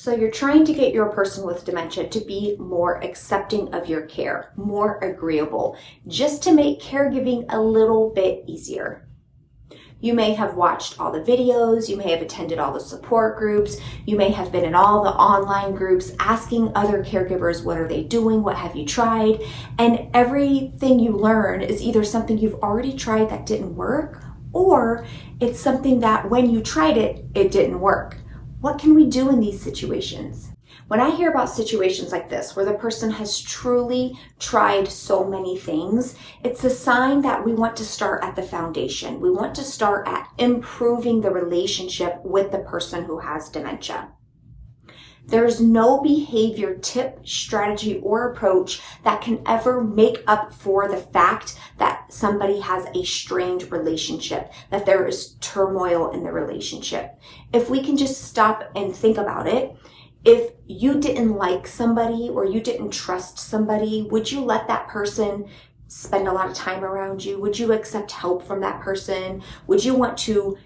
So you're trying to get your person with dementia to be more accepting of your care, more agreeable, just to make caregiving a little bit easier. You may have watched all the videos, you may have attended all the support groups, you may have been in all the online groups asking other caregivers, what are they doing, what have you tried? And everything you learn is either something you've already tried that didn't work, or it's something that when you tried it, it didn't work. What can we do in these situations? When I hear about situations like this, where the person has truly tried so many things, it's a sign that we want to start at the foundation. We want to start at improving the relationship with the person who has dementia. There's no behavior tip, strategy, or approach that can ever make up for the fact that somebody has a strained relationship, that there is turmoil in the relationship. If we can just stop and think about it, if you didn't like somebody or you didn't trust somebody, would you let that person spend a lot of time around you? Would you accept help from that person? Would you want to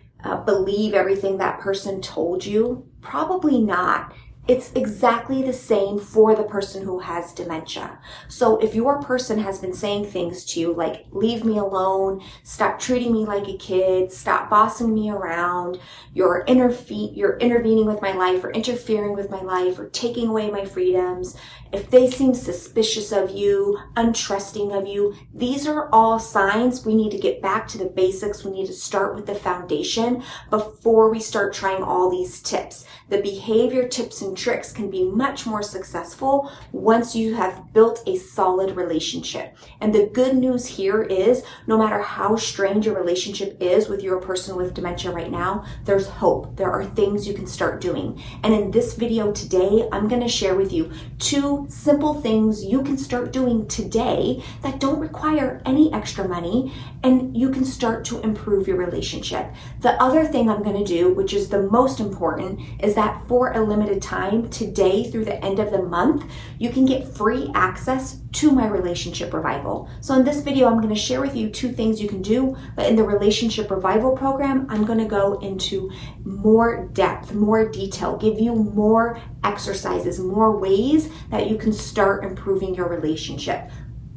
believe everything that person told you? Probably not. It's exactly the same for the person who has dementia. So if your person has been saying things to you like, leave me alone, stop treating me like a kid, stop bossing me around, you're intervening with my life or interfering with my life or taking away my freedoms, if they seem suspicious of you, untrusting of you, these are all signs we need to get back to the basics. We need to start with the foundation before we start trying all these tips. The behavior tips and tricks can be much more successful once you have built a solid relationship. And the good news here is no matter how strained your relationship is with your person with dementia right now, there's hope. There are things you can start doing. And in this video today, I'm going to share with you 2 simple things you can start doing today that don't require any extra money, and you can start to improve your relationship. The other thing I'm going to do, which is the most important, is that for a limited time, today through the end of the month, you can get free access to my relationship revival. So in this video, I'm going to share with you 2 things you can do, but in the relationship revival program, I'm going to go into more depth, more detail, give you more exercises, more ways that you can start improving your relationship.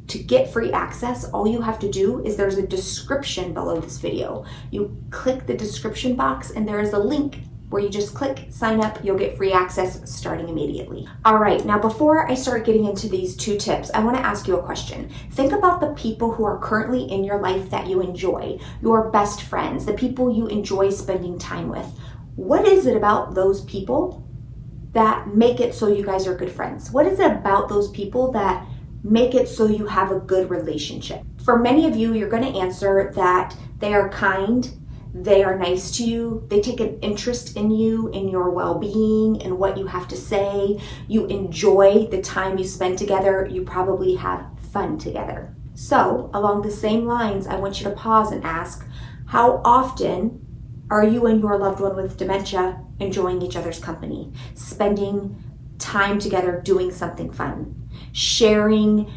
To get free access, all you have to do is there's a description below this video. You click the description box and there is a link where you just click sign up, you'll get free access starting immediately. All right, now before I start getting into these 2 tips, I wanna ask you a question. Think about the people who are currently in your life that you enjoy, your best friends, the people you enjoy spending time with. What is it about those people that make it so you guys are good friends? What is it about those people that make it so you have a good relationship? For many of you, you're gonna answer that they are kind, they are nice to you, they take an interest in you, in your well-being, in what you have to say, you enjoy the time you spend together, you probably have fun together. So, along the same lines, I want you to pause and ask, how often are you and your loved one with dementia enjoying each other's company, spending time together doing something fun, sharing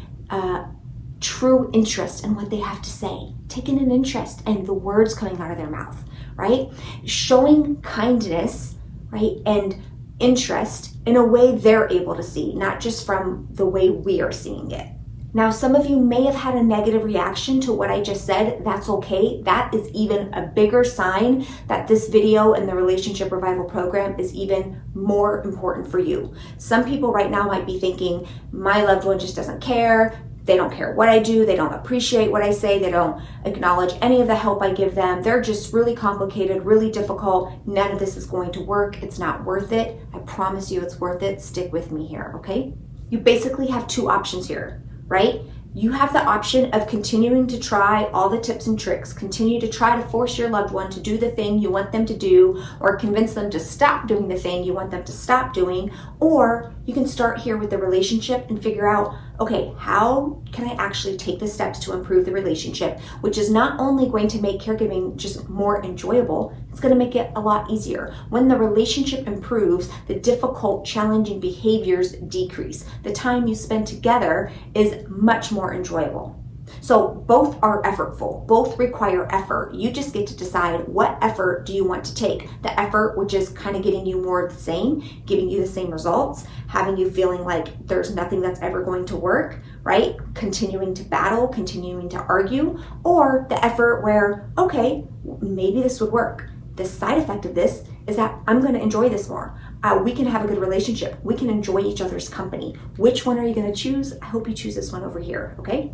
true interest in what they have to say, taking an interest in the words coming out of their mouth, right? Showing kindness, right, and interest in a way they're able to see, not just from the way we are seeing it. Now, some of you may have had a negative reaction to what I just said. That's okay. That is even a bigger sign that this video and the Relationship Revival Program is even more important for you. Some people right now might be thinking, my loved one just doesn't care. They don't care what I do. They don't appreciate what I say. They don't acknowledge any of the help I give them. They're just really complicated, really difficult. None of this is going to work. It's not worth it. I promise you it's worth it. Stick with me here, okay? You basically have 2 options here, right? You have the option of continuing to try all the tips and tricks, continue to try to force your loved one to do the thing you want them to do, or convince them to stop doing the thing you want them to stop doing, or you can start here with the relationship and figure out, okay, how can I actually take the steps to improve the relationship, which is not only going to make caregiving just more enjoyable, it's going to make it a lot easier. When the relationship improves, the difficult, challenging behaviors decrease. The time you spend together is much more enjoyable. So both are effortful, both require effort. You just get to decide what effort do you want to take. The effort, which is kind of getting you more of the same, giving you the same results, having you feeling like there's nothing that's ever going to work, right? Continuing to battle, continuing to argue, or the effort where, okay, maybe this would work. The side effect of this is that I'm going to enjoy this more. We can have a good relationship. We can enjoy each other's company. Which one are you going to choose? I hope you choose this one over here, okay?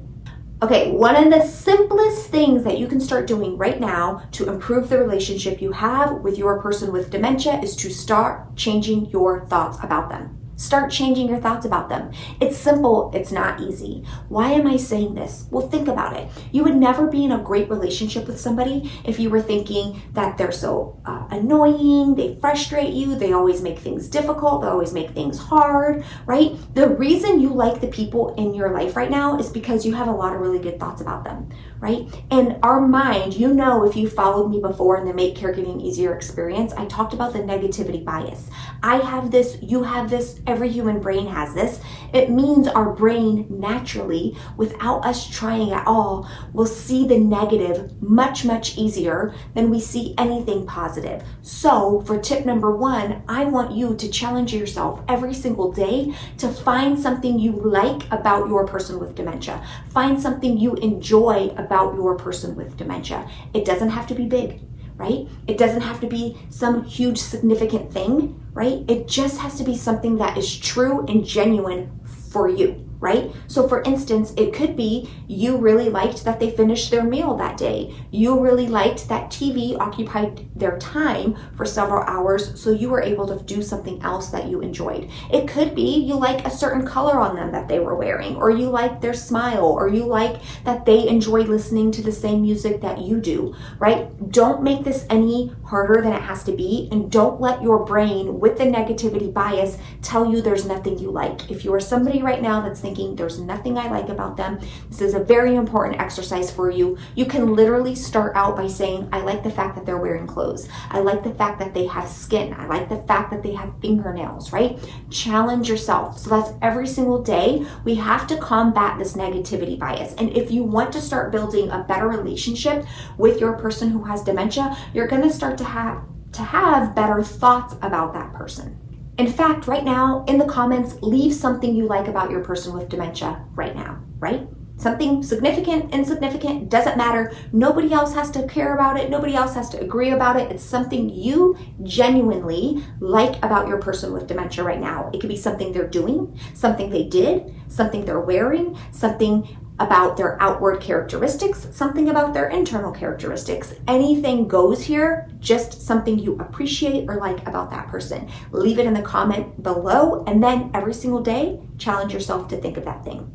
Okay, one of the simplest things that you can start doing right now to improve the relationship you have with your person with dementia is to start changing your thoughts about them. Start changing your thoughts about them. It's simple, it's not easy. Why am I saying this? Well, think about it. You would never be in a great relationship with somebody if you were thinking that they're so annoying, they frustrate you, they always make things difficult, they always make things hard, right? The reason you like the people in your life right now is because you have a lot of really good thoughts about them, right? And our mind, you know, if you followed me before in the Make Caregiving Easier experience, I talked about the negativity bias. I have this, you have this, every human brain has this. It means our brain naturally, without us trying at all, will see the negative much, much easier than we see anything positive. So for tip number one, I want you to challenge yourself every single day to find something you like about your person with dementia. Find something you enjoy about your person with dementia. It doesn't have to be big, right? It doesn't have to be some huge significant thing, right? It just has to be something that is true and genuine for you, right? So for instance, it could be you really liked that they finished their meal that day. You really liked that TV occupied their time for several hours, so you were able to do something else that you enjoyed. It could be you like a certain color on them that they were wearing, or you like their smile, or you like that they enjoy listening to the same music that you do, right? Don't make this any harder than it has to be, and don't let your brain with the negativity bias tell you there's nothing you like. If you are somebody right now that's thinking there's nothing I like about them, this is a very important exercise for you. You can literally start out by saying, I like the fact that they're wearing clothes. I like the fact that they have skin. I like the fact that they have fingernails, right? Challenge yourself. So that's every single day. We have to combat this negativity bias. And if you want to start building a better relationship with your person who has dementia, you're going to start to have better thoughts about that person. In fact, right now, in the comments, leave something you like about your person with dementia right now, right? Something significant, insignificant, doesn't matter. Nobody else has to care about it. Nobody else has to agree about it. It's something you genuinely like about your person with dementia right now. It could be something they're doing, something they did, something they're wearing, something about their outward characteristics, something about their internal characteristics. Anything goes here, just something you appreciate or like about that person. Leave it in the comment below, and then every single day, challenge yourself to think of that thing.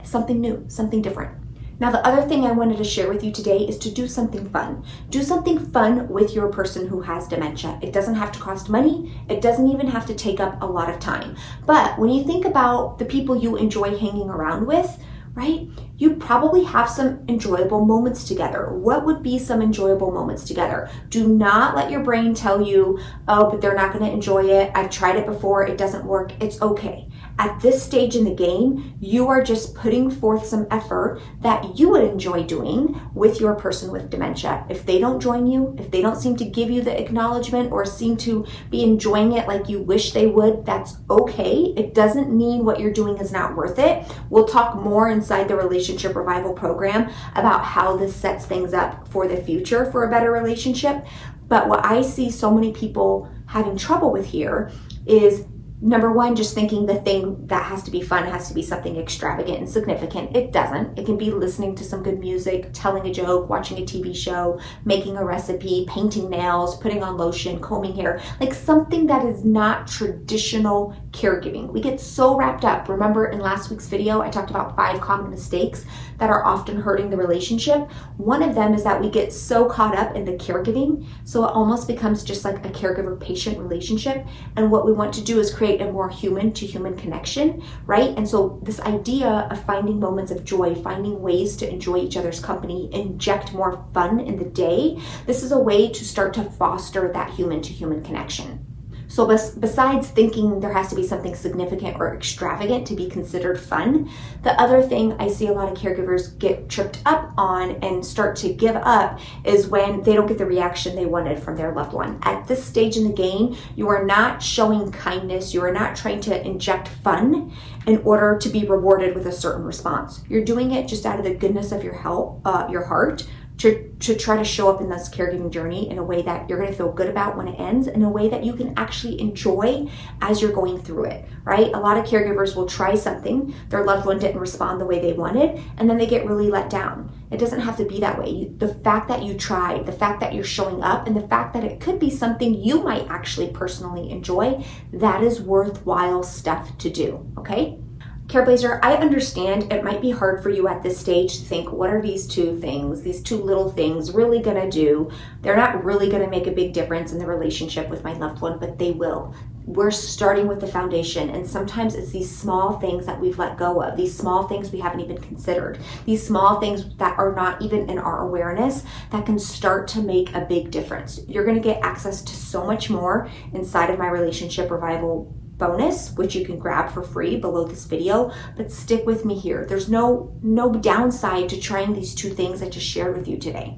Something new, something different. Now, the other thing I wanted to share with you today is to do something fun. Do something fun with your person who has dementia. It doesn't have to cost money. It doesn't even have to take up a lot of time. But when you think about the people you enjoy hanging around with, right? You probably have some enjoyable moments together. What would be some enjoyable moments together? Do not let your brain tell you, oh, but they're not going to enjoy it. I've tried it before. It doesn't work. It's okay. At this stage in the game, you are just putting forth some effort that you would enjoy doing with your person with dementia. If they don't join you, if they don't seem to give you the acknowledgement or seem to be enjoying it like you wish they would, that's okay. It doesn't mean what you're doing is not worth it. We'll talk more inside the Relationship Revival program about how this sets things up for the future for a better relationship. But what I see so many people having trouble with here is, number one, just thinking the thing that has to be fun has to be something extravagant and significant. It doesn't. It can be listening to some good music, telling a joke, watching a TV show, making a recipe, painting nails, putting on lotion, combing hair, like something that is not traditional caregiving. We get so wrapped up. Remember in last week's video, I talked about 5 common mistakes that are often hurting the relationship. One of them is that we get so caught up in the caregiving, so it almost becomes just like a caregiver-patient relationship. And what we want to do is create a more human-to-human connection, right? And so this idea of finding moments of joy, finding ways to enjoy each other's company, inject more fun in the day, this is a way to start to foster that human-to-human connection. So besides thinking there has to be something significant or extravagant to be considered fun, the other thing I see a lot of caregivers get tripped up on and start to give up is when they don't get the reaction they wanted from their loved one. At this stage in the game, you are not showing kindness. You are not trying to inject fun in order to be rewarded with a certain response. You're doing it just out of the goodness of your heart, to try to show up in this caregiving journey in a way that you're going to feel good about when it ends, in a way that you can actually enjoy as you're going through it, right? A lot of caregivers will try something, their loved one didn't respond the way they wanted, and then they get really let down. It doesn't have to be that way. The fact that you tried, the fact that you're showing up, and the fact that it could be something you might actually personally enjoy, that is worthwhile stuff to do, okay? Careblazer, I understand it might be hard for you at this stage to think, what are these two things, these two little things really gonna do? They're not really gonna make a big difference in the relationship with my loved one, but they will. We're starting with the foundation, and sometimes it's these small things that we've let go of, these small things we haven't even considered, these small things that are not even in our awareness that can start to make a big difference. You're gonna get access to so much more inside of my relationship revival bonus, which you can grab for free below this video, but stick with me here. There's no downside to trying these two things I just shared with you today.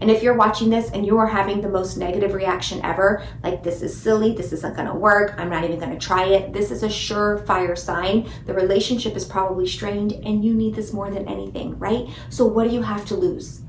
And if you're watching this and you are having the most negative reaction ever, like this is silly, this isn't gonna work, I'm not even gonna try it, this is a surefire sign the relationship is probably strained and you need this more than anything, right? So what do you have to lose?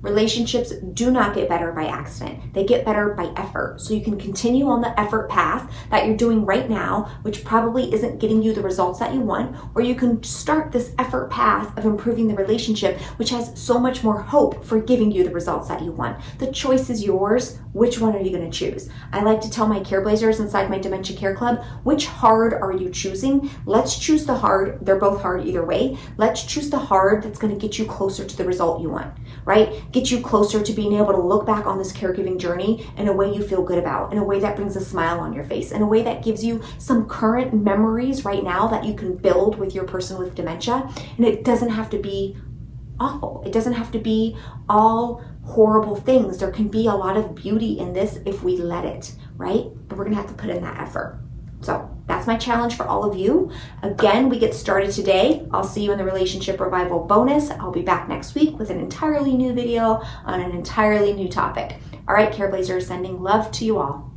Relationships do not get better by accident. They get better by effort. So you can continue on the effort path that you're doing right now, which probably isn't getting you the results that you want, or you can start this effort path of improving the relationship, which has so much more hope for giving you the results that you want. The choice is yours. Which one are you going to choose? I like to tell my Careblazers inside my Dementia Care Club, which hard are you choosing? Let's choose the hard. They're both hard either way. Let's choose the hard that's going to get you closer to the result you want, right? Get you closer to being able to look back on this caregiving journey in a way you feel good about, in a way that brings a smile on your face, in a way that gives you some current memories right now that you can build with your person with dementia. And it doesn't have to be awful. It doesn't have to be all horrible things. There can be a lot of beauty in this if we let it, right? But we're gonna have to put in that effort. So that's my challenge for all of you. Again, we get started today. I'll see you in the relationship revival bonus. I'll be back next week with an entirely new video on an entirely new topic. All right, Careblazers, sending love to you all.